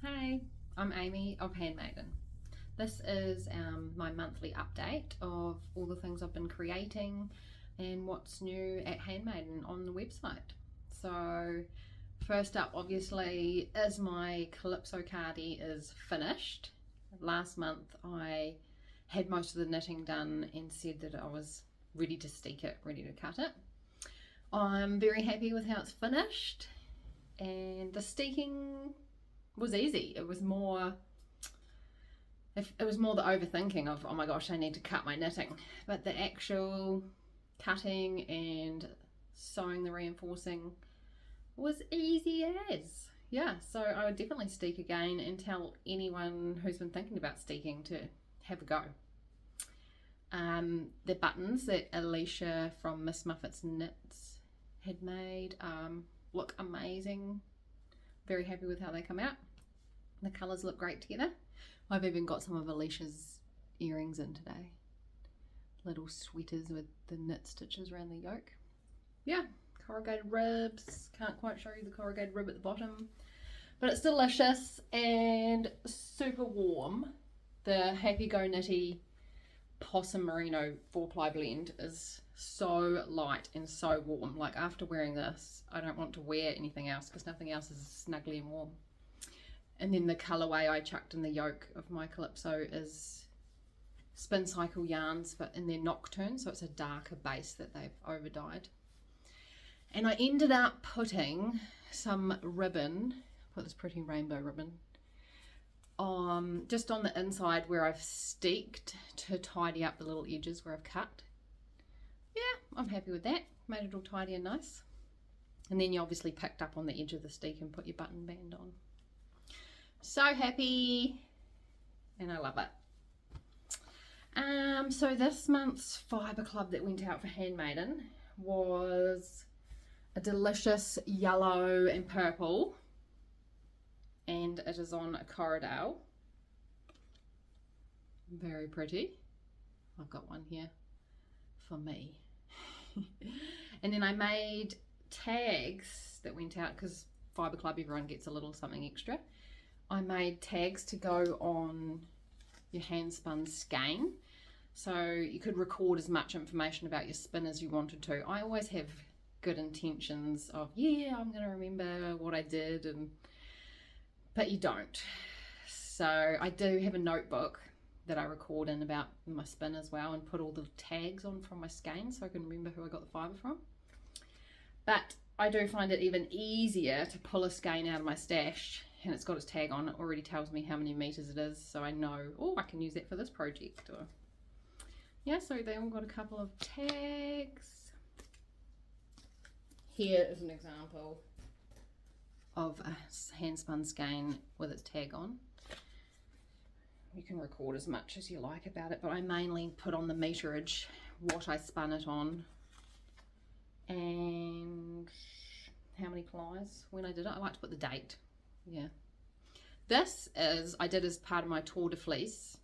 Hey, I'm Amy of Handmaiden. This is my monthly update of all the things I've been creating and what's new at Handmaiden on the website. So first up obviously is my Calypso Cardi is finished. Last month I had most of the knitting done and said that I was ready to steek it, ready to cut it. I'm very happy with how it's finished, and the steeking was easy. It was more the overthinking of, oh my gosh, I need to cut my knitting, but the actual cutting and sewing the reinforcing was easy as. Yeah, so I would definitely steek again and tell anyone who's been thinking about steeking to have a go. The buttons that Alicia from Miss Muffet's Knits had made look amazing. Very happy with how they come out. The colours look great together. I've even got some of Alicia's earrings in today. Little sweaters with the knit stitches around the yoke. Yeah, corrugated ribs. Can't quite show you the corrugated rib at the bottom, but it's delicious and super warm. The Happy Go Knitty Possum Merino 4-ply blend is so light and so warm. Like, after wearing this, I don't want to wear anything else because nothing else is snuggly and warm. And then the colourway I chucked in the yoke of my Calypso is Spin Cycle yarns, but in their Nocturne, so it's a darker base that they've over dyed. And I ended up putting some ribbon, put this pretty rainbow ribbon, just on the inside where I've steeked to tidy up the little edges where I've cut. Yeah, I'm happy with that. Made it all tidy and nice. And then you obviously picked up on the edge of the steek and put your button band on. So happy, and I love it. So this month's Fibre Club that went out for Handmaiden was a delicious yellow and purple, and it is on a corridor. Very pretty. I've got one here for me. And then I made tags that went out because Fibre Club, everyone gets a little something extra. I made tags to go on your hand spun skein, so you could record as much information about your spin as you wanted to. I always have good intentions of, yeah, I'm going to remember what I did, but you don't. So I do have a notebook that I record in about my spin as well, and put all the tags on from my skein so I can remember who I got the fibre from. But I do find it even easier to pull a skein out of my stash and it's got its tag on. It already tells me how many meters it is, so I know, oh, I can use that for this project. Or yeah, so they all got a couple of tags. Here is an example of a hand spun skein with its tag on. You can record as much as you like about it, but I mainly put on the meterage, what I spun it on, and how many plies when I did it. I like to put the date. Yeah, this is, I did as part of my Tour de Fleece,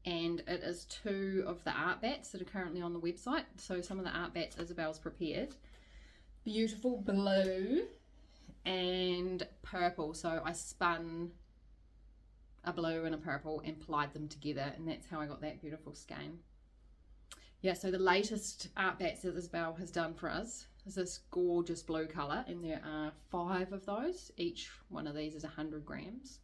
and it is 2 of the art bats that are currently on the website. So some of the art bats Isabel's prepared. Beautiful blue and purple, so I spun a blue and a purple and plied them together, and that's how I got that beautiful skein. Yeah, so the latest art bats that Isabel has done for us is this gorgeous blue colour, and there are 5 of those. Each one of these is 100 grams.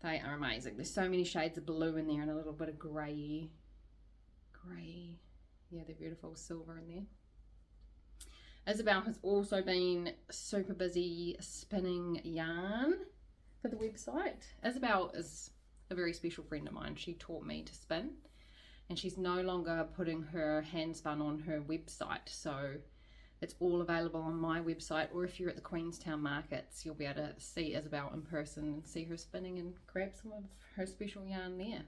They are amazing. There's so many shades of blue in there and a little bit of grey. Yeah, they're beautiful. Silver in there. Isabel has also been super busy spinning yarn for the website. Isabel is a very special friend of mine. She taught me to spin, and she's no longer putting her hand spun on her website, so it's all available on my website, or if you're at the Queenstown markets, you'll be able to see Isabel in person and see her spinning and grab some of her special yarn there.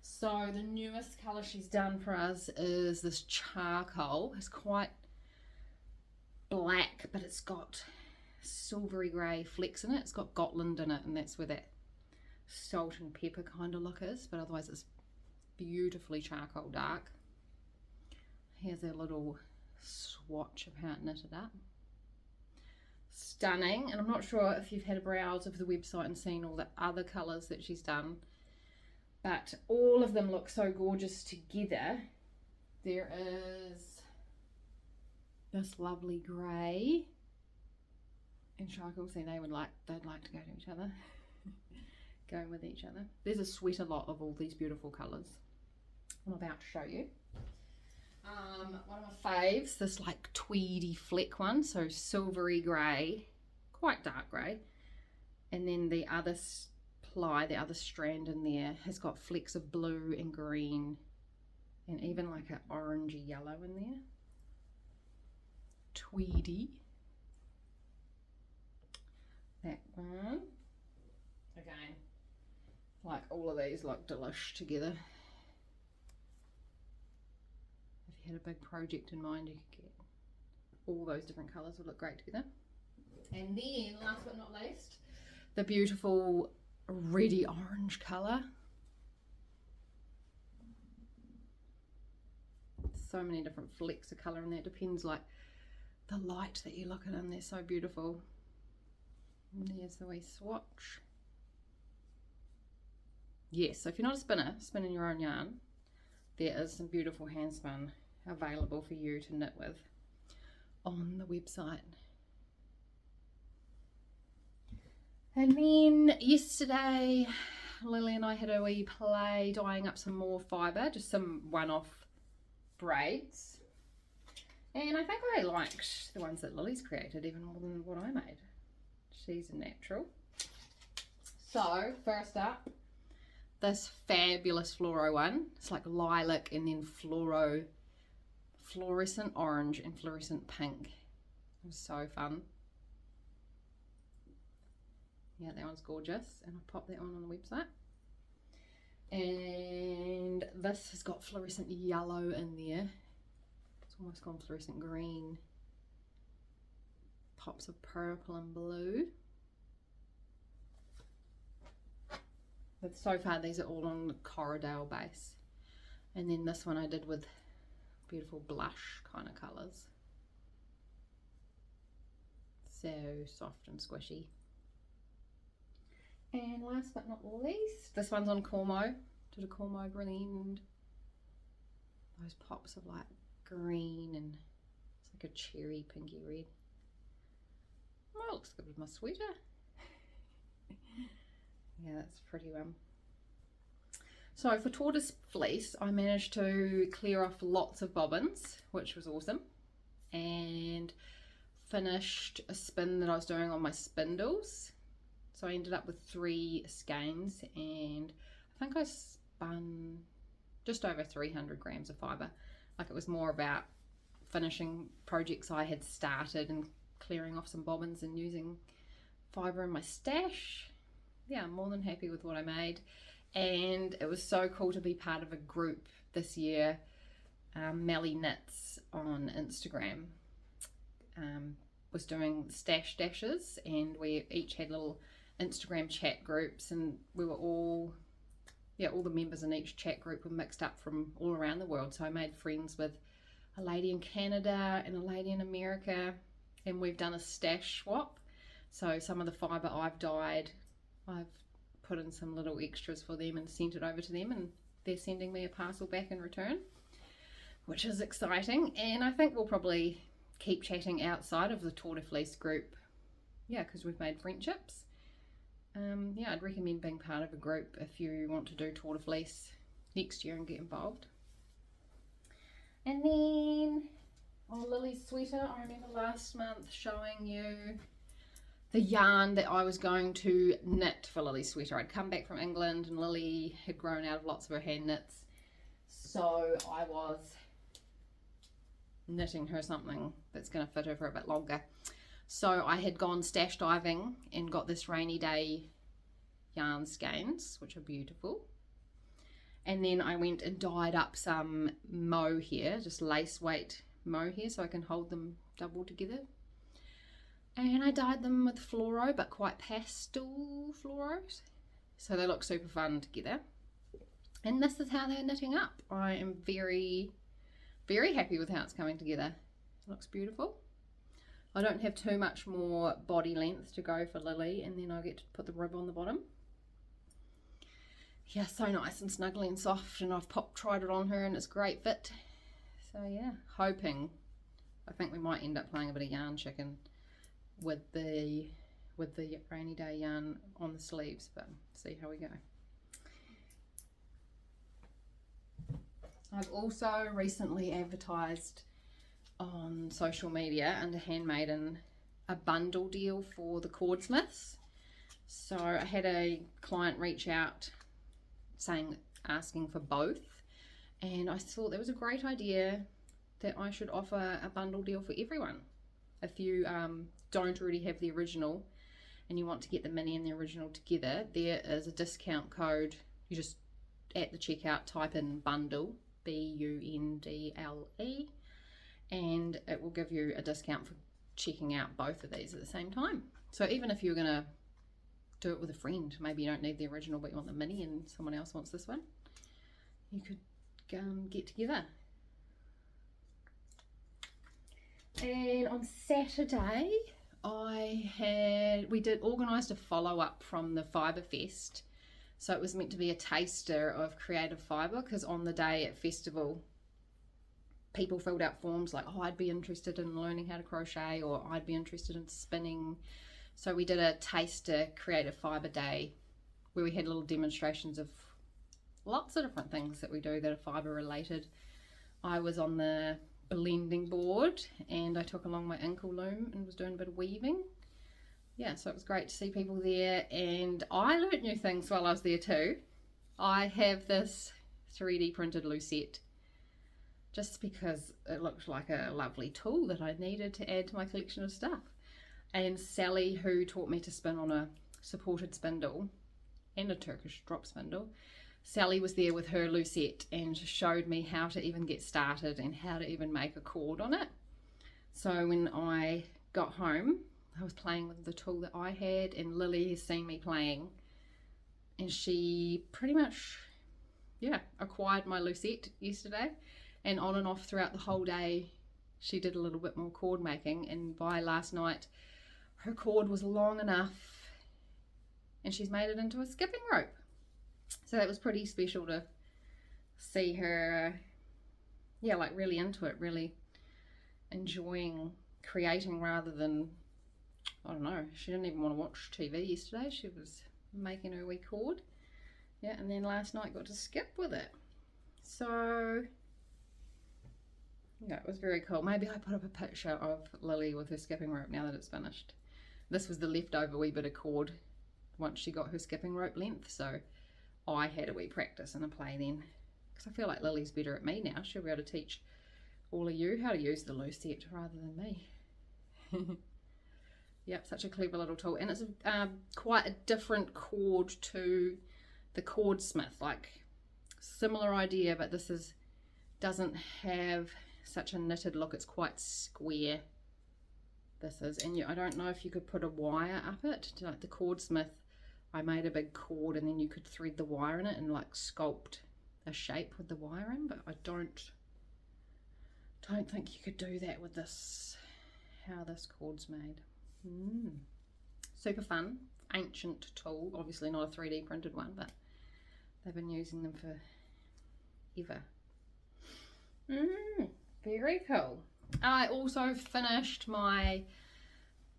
So the newest colour she's done for us is this charcoal. It's quite black, but it's got silvery grey flecks in it. It's got Gotland in it, and that's where that salt and pepper kind of look is, but otherwise it's beautifully charcoal dark. Here's a little swatch of how it knitted up. stunning. And I'm not sure if you've had a browse of the website and seen all the other colours that she's done, but all of them look so gorgeous together. There is this lovely grey, and Shark will see they'd like to go to each other. Going with each other. There's a sweater lot of all these beautiful colours I'm about to show you. One of my faves, this like tweedy fleck one, so silvery grey, quite dark grey, and then the other ply, the other strand in there has got flecks of blue and green and even like an orangey yellow in there. Tweedy. That one. Again, like all of these look delish together. If you had a big project in mind, you could get all those different colours would look great together. And then last but not least, the beautiful reddy orange colour. So many different flecks of colour in there. It depends like the light that you look at in, they're so beautiful. And there's the wee swatch. Yes, so if you're not a spinner, spinning your own yarn, there is some beautiful hand spun available for you to knit with on the website. And then yesterday, Lily and I had a wee play dyeing up some more fibre, just some one-off braids. And I think I liked the ones that Lily's created even more than what I made. She's a natural. So, first up, this fabulous fluoro one. It's like lilac and then fluorescent orange and fluorescent pink. It was so fun. Yeah, that one's gorgeous, and I'll pop that one on the website. And this has got fluorescent yellow in there. It's almost gone fluorescent green. Pops of purple and blue. But so far these are all on the Corridale base. And then this one I did with beautiful blush kind of colours. So soft and squishy. And last but not least, this one's on Cormo. Did a Cormo blend. Those pops of like green and it's like a cherry pinky red. Oh, looks good with my sweater. Yeah, that's a pretty one. So for tortoise fleece, I managed to clear off lots of bobbins, which was awesome, and finished a spin that I was doing on my spindles. So I ended up with 3 skeins, and I think I spun just over 300 grams of fibre. Like, it was more about finishing projects I had started and clearing off some bobbins and using fibre in my stash. Yeah, I'm more than happy with what I made, and it was so cool to be part of a group this year. Melly Knits on Instagram was doing stash dashes, and we each had little Instagram chat groups, and we were all the members in each chat group were mixed up from all around the world. So I made friends with a lady in Canada and a lady in America, and we've done a stash swap. So some of the fibre I've dyed, I've put in some little extras for them and sent it over to them, and they're sending me a parcel back in return, which is exciting. And I think we'll probably keep chatting outside of the Tortoise Fleece group, yeah, because we've made friendships. Yeah, I'd recommend being part of a group if you want to do Tortoise Fleece next year and get involved. And then on Lily's sweater, I remember last month showing you the yarn that I was going to knit for Lily's sweater. I'd come back from England and Lily had grown out of lots of her hand knits, so I was knitting her something that's going to fit her for a bit longer. So I had gone stash diving and got this rainy day yarn skeins, which are beautiful. And then I went and dyed up some mohair, just lace weight mohair, so I can hold them double together. And I dyed them with fluoro, but quite pastel fluoros, so they look super fun together. And this is how they're knitting up. I am very, very happy with how it's coming together. It looks beautiful. I don't have too much more body length to go for Lily, and then I get to put the rib on the bottom. Yeah, so nice and snuggly and soft, and I've tried it on her and it's great fit. So yeah, hoping, I think we might end up playing a bit of yarn chicken with the rainy day yarn on the sleeves, but see how we go. I've also recently advertised on social media under Handmaiden a bundle deal for the Cordsmiths. So I had a client reach out asking for both, and I thought that was a great idea that I should offer a bundle deal for everyone. If you don't already have the original and you want to get the mini and the original together, there is a discount code. You just at the checkout type in bundle, BUNDLE, and it will give you a discount for checking out both of these at the same time. So even if you're gonna do it with a friend, maybe you don't need the original but you want the mini and someone else wants this one, you could get together. And on Saturday we organised a follow-up from the Fibre Fest. So it was meant to be a taster of creative fibre, because on the day at festival people filled out forms like, oh, I'd be interested in learning how to crochet, or I'd be interested in spinning. So we did a taster creative fibre day where we had little demonstrations of lots of different things that we do that are fibre related. I was on the blending board and I took along my inkle loom and was doing a bit of weaving. Yeah, so it was great to see people there, and I learnt new things while I was there too. I have this 3D printed lucette just because it looked like a lovely tool that I needed to add to my collection of stuff. And Sally, who taught me to spin on a supported spindle and a Turkish drop spindle, Sally was there with her lucette and showed me how to even get started and how to even make a cord on it. So when I got home, I was playing with the tool that I had, and Lily has seen me playing, and she pretty much, yeah, acquired my lucette yesterday, and on and off throughout the whole day she did a little bit more cord making, and by last night her cord was long enough and she's made it into a skipping rope. So that was pretty special to see her, yeah, like really into it, really enjoying creating rather than, I don't know, she didn't even want to watch TV yesterday. She was making her wee cord. Yeah, and then last night got to skip with it. So, yeah, it was very cool. Maybe I put up a picture of Lily with her skipping rope now that it's finished. This was the leftover wee bit of cord once she got her skipping rope length. So I had a wee practice and a play then, because I feel like Lily's better at me now. She'll be able to teach all of you how to use the lucette rather than me. Yep, such a clever little tool, and it's quite a different cord to the Cordsmith. Like, similar idea, but this doesn't have such a knitted look. It's quite square. This is, and I don't know if you could put a wire up it. Like the Cordsmith, I made a big cord and then you could thread the wire in it and like sculpt a shape with the wire in, but I don't think you could do that with this, how this cord's made. Super fun, ancient tool, obviously not a 3D printed one, but they've been using them for ever. Very cool. I also finished my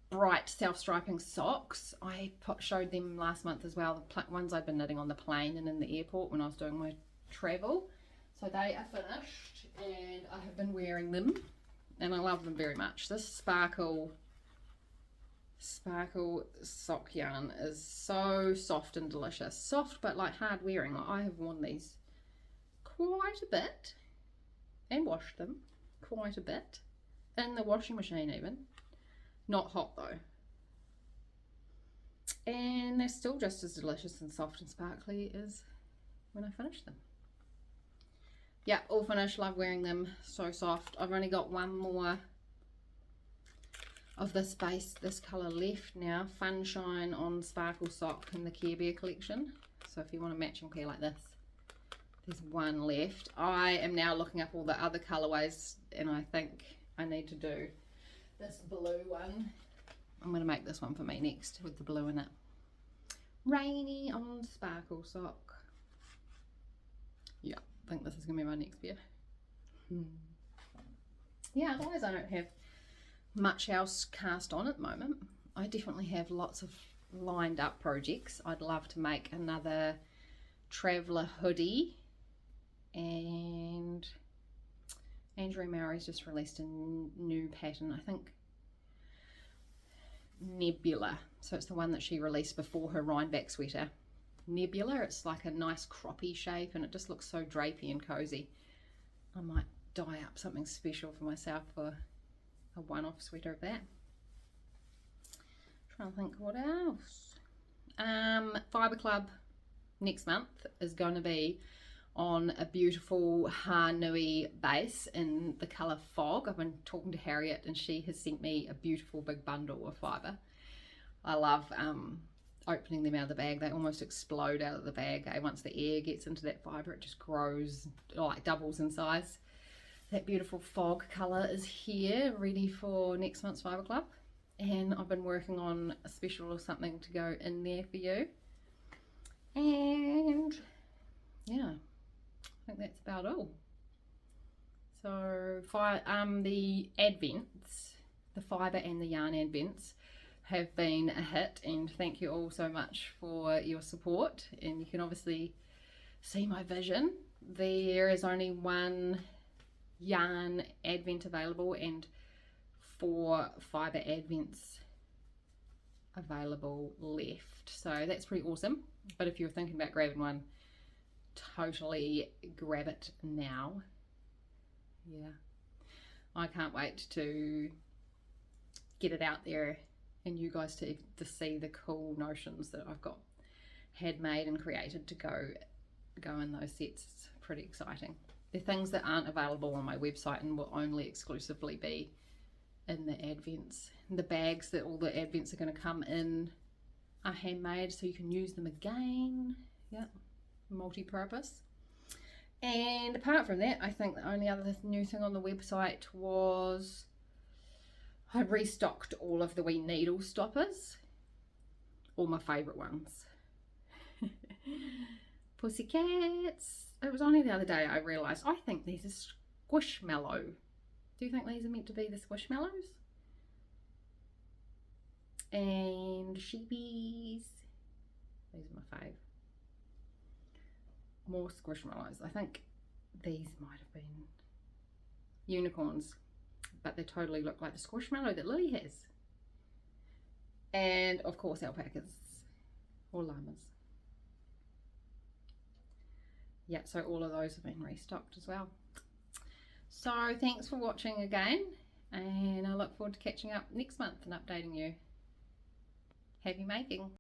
bright self-striping socks. I showed them last month as well, the ones I'd been knitting on the plane and in the airport when I was doing my travel. So they are finished and I have been wearing them and I love them very much. This sparkle sock yarn is so soft and delicious. Soft but like hard wearing. I have worn these quite a bit and washed them quite a bit in the washing machine even. Not hot though. And they're still just as delicious and soft and sparkly as when I finished them. Yeah, all finished. Love wearing them. So soft. I've only got one more of this base, this colour left now. Fun Shine on Sparkle Sock in the Care Bear collection. So if you want a matching pair like this, there's one left. I am now looking up all the other colourways and I think I need to do this blue one. I'm going to make this one for me next with the blue in it. Rainy on sparkle sock. Yeah, I think this is going to be my next pair. Yeah, otherwise I don't have much else cast on at the moment. I definitely have lots of lined up projects. I'd love to make another traveller hoodie, and Andrew Murray's just released a new pattern, I think Nebula, so it's the one that she released before her Rhineback sweater. Nebula, it's like a nice croppy shape and it just looks so drapey and cozy. I might dye up something special for myself for a one-off sweater of that. Trying to think what else. Fibre Club next month is going to be on a beautiful Haunui base in the colour Fog. I've been talking to Harriet and she has sent me a beautiful big bundle of fibre. I love opening them out of the bag. They almost explode out of the bag. Once the air gets into that fibre, it just grows, like doubles in size. That beautiful Fog colour is here, ready for next month's Fibre Club. And I've been working on a special or something to go in there for you. And yeah, I think that's about all. So the advents, the fibre and the yarn advents have been a hit, and thank you all so much for your support. And you can obviously see my vision. There is only one yarn advent available and 4 fibre advents available left, so that's pretty awesome. But if you're thinking about grabbing one, totally grab it now. Yeah, I can't wait to get it out there and you guys to see the cool notions that I've got handmade and created to go in those sets. It's pretty exciting. They're things that aren't available on my website and will only exclusively be in the advents. And the bags that all the advents are going to come in are handmade, so you can use them again. Yeah, multi-purpose. And apart from that, I think the only other new thing on the website was I restocked all of the wee needle stoppers, all my favourite ones. Pussycats. It was only the other day I realised I think these are squishmallow. Do you think these are meant to be the squishmallows? And sheepies. These are my fave. More squishmallows. I think these might have been unicorns, but they totally look like the squishmallow that Lily has. And of course alpacas or llamas. Yeah, so all of those have been restocked as well. So thanks for watching again, and I look forward to catching up next month and updating you. Happy making!